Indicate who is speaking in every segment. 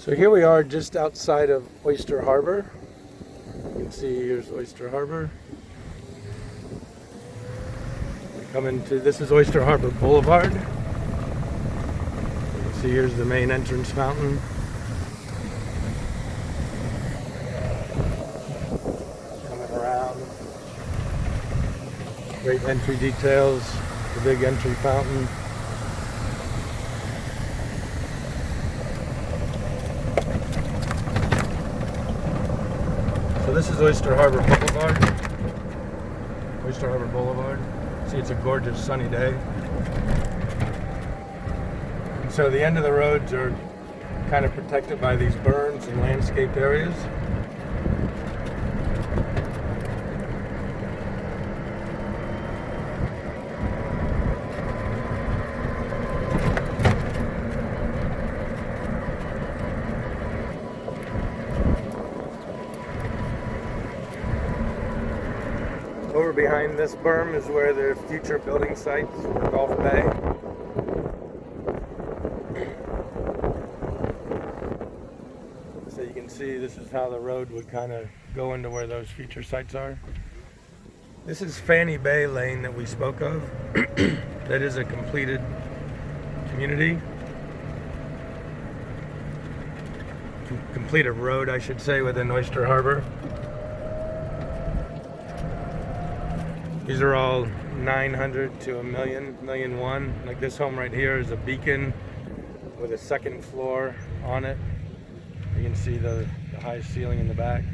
Speaker 1: So here we are just outside of Oyster Harbor. You can see here's Oyster Harbor. We come into, this is Oyster Harbor Boulevard. You can see here's the main entrance fountain. Coming around. Great entry details, the big entry fountain. So this is Oyster Harbor Boulevard. Oyster Harbor Boulevard. See, it's a gorgeous sunny day. And so the end of the roads are kind of protected by these berms and landscaped areas. Over behind this berm is where the future building sites for Gulf Bay. So you can see this is how the road would kind of go into where those future sites are. This is Fanny Bay Lane that we spoke of. That is a completed community. Completed road, I should say, within Oyster Harbor. These are all 900 to a million, million one. Like this home right here is a beacon with a second floor on it. You can see the high ceiling in the back.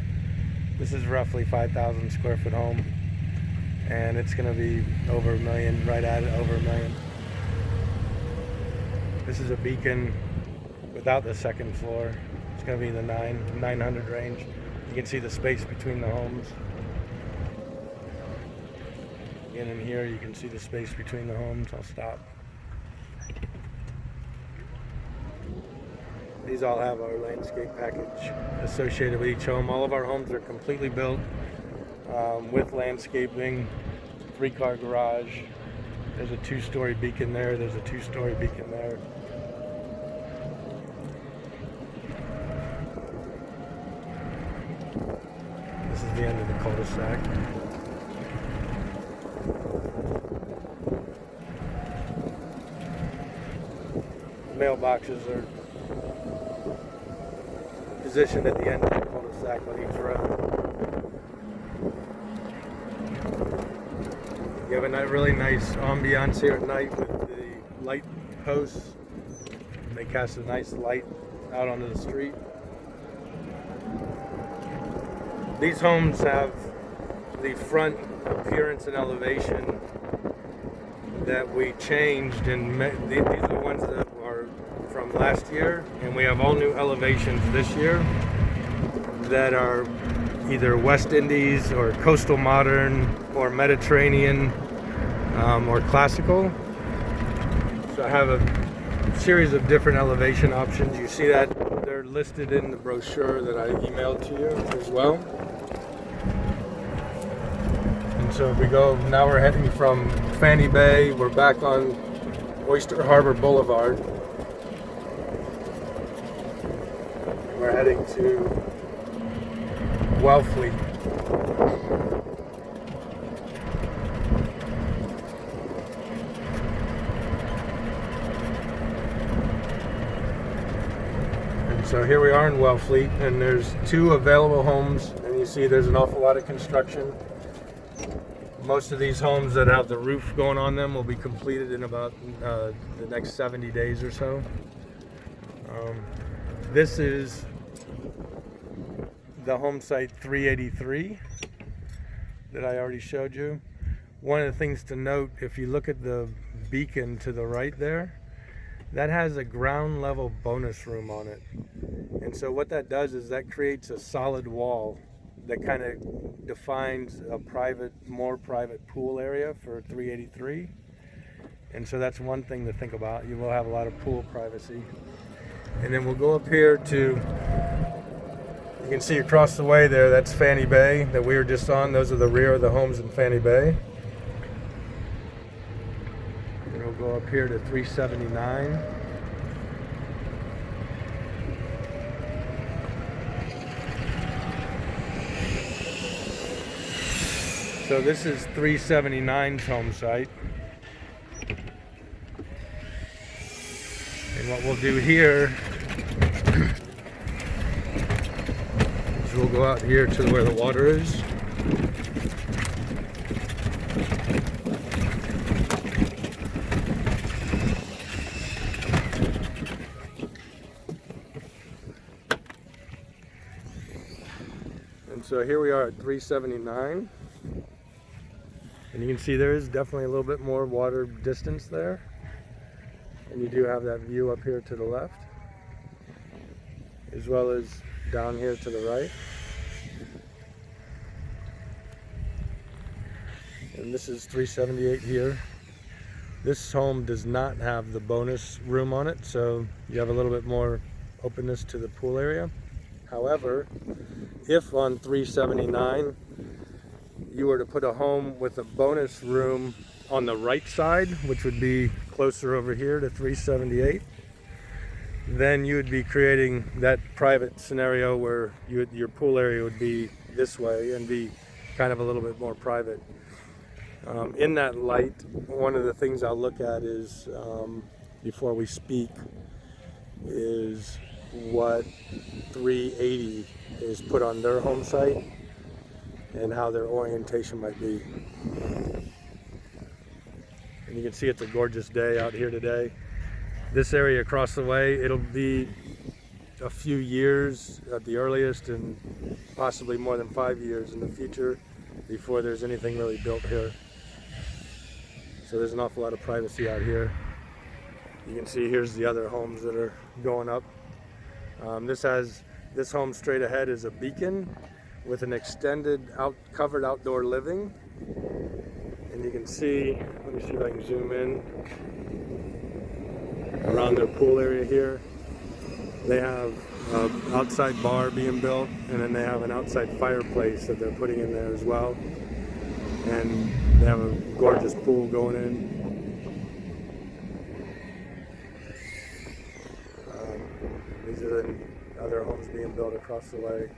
Speaker 1: This is roughly 5,000 square foot home, and it's going to be over a million, right at it, over a million. This is a beacon without the second floor. It's going to be in the 900 range. You can see the space between the homes. In here you can see the space between the homes. I'll stop. These all have our landscape package associated with each home. All of our homes are completely built with landscaping, 3-car garage. There's a 2-story beacon there. There's a 2-story beacon there. This is the end of the cul-de-sac. Mailboxes are positioned at the end of the cul-de-sac on each road. You have a really nice ambiance here at night with the light posts. They cast a nice light out onto the street. These homes have the front appearance and elevation that we changed, and these are the ones that are from last year, and we have all new elevations this year that are either West Indies or coastal modern or Mediterranean or classical. So I have a series of different elevation options. You see that they're listed in the brochure that I emailed to you as well. So if we go, now we're heading from Fanny Bay, we're back on Oyster Harbor Boulevard. We're heading to Wellfleet. And so here we are in Wellfleet, and there's 2 available homes, and you see there's an awful lot of construction. Most of these homes that have the roof going on them will be completed in about the next 70 days or so. This is the home site 383 that I already showed you. One of the things to note, if you look at the beacon to the right there, that has a ground level bonus room on it. And so what that does is that creates a solid wall that kind of defines a more private pool area for 383. And so that's one thing to think about. You will have a lot of pool privacy. And then we'll go up here to, you can see across the way there, that's Fanny Bay that we were just on. Those are the rear of the homes in Fanny Bay. And we'll go up here to 379. So this is 379's home site. And what we'll do here is we'll go out here to where the water is. And so here we are at 379. And you can see there is definitely a little bit more water distance there. And you do have that view up here to the left, as well as down here to the right. And this is 378 here. This home does not have the bonus room on it, so you have a little bit more openness to the pool area. However, if on 379 you were to put a home with a bonus room on the right side, which would be closer over here to 378, then you would be creating that private scenario where your pool area would be this way and be kind of a little bit more private. In that light, one of the things I'll look at is, before we speak, is what 380 is put on their home site and how their orientation might be. And you can see it's a gorgeous day out here today. This area across the way, it'll be a few years at the earliest, and possibly more than 5 years in the future before there's anything really built here. So there's an awful lot of privacy out here. You can see here's the other homes that are going up. This home straight ahead is a beacon with an extended covered outdoor living. And you can see, let me see if I can zoom in, around their pool area here. They have an outside bar being built, and then they have an outside fireplace that they're putting in there as well. And they have a gorgeous pool going in. These are the other homes being built across the way.